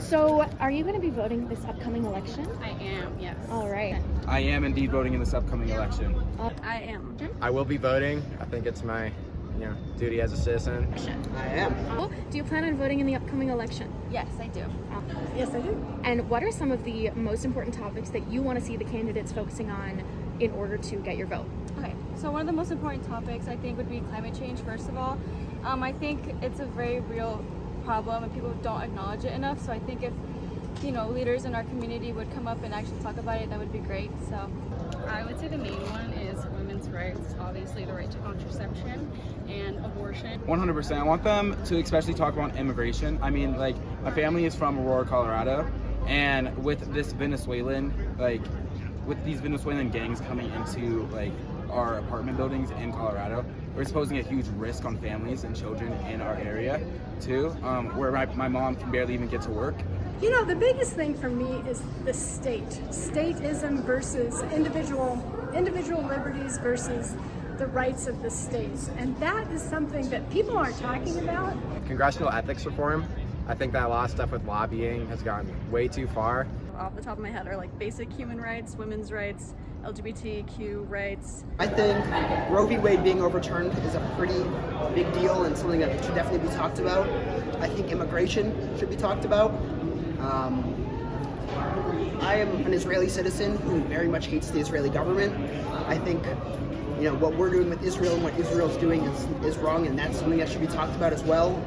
So, are you going to be voting this upcoming election? I am, yes. All right. I am indeed voting in this upcoming election. I am. I will be voting. I think it's my, duty as a citizen. I am. Do you plan on voting in the upcoming election? Yes, I do. Yes, I do. And what are some of the most important topics that you want to see the candidates focusing on in order to get your vote? Okay, so one of the most important topics I think would be climate change, first of all. I think it's a very real problem and people don't acknowledge it enough. So I think if, leaders in our community would come up and actually talk about it, that would be great. So I would say the main one is women's rights, obviously the right to contraception and abortion. 100%. I want them to especially talk about immigration. I mean, like, my family is from Aurora, Colorado, and with these Venezuelan gangs coming into, our apartment buildings in Colorado, we're posing a huge risk on families and children in our area, too, where my mom can barely even get to work. The biggest thing for me is the stateism versus individual liberties versus the rights of the states. And that is something that people aren't talking about. Congressional ethics reform. I think that a lot of stuff with lobbying has gone way too far. Off the top of my head are like basic human rights, women's rights, LGBTQ rights. I think Roe v. Wade being overturned is a pretty big deal and something that should definitely be talked about. I think immigration should be talked about. I am an Israeli citizen who very much hates the Israeli government. I think, what we're doing with Israel and what Israel's doing is wrong, and that's something that should be talked about as well.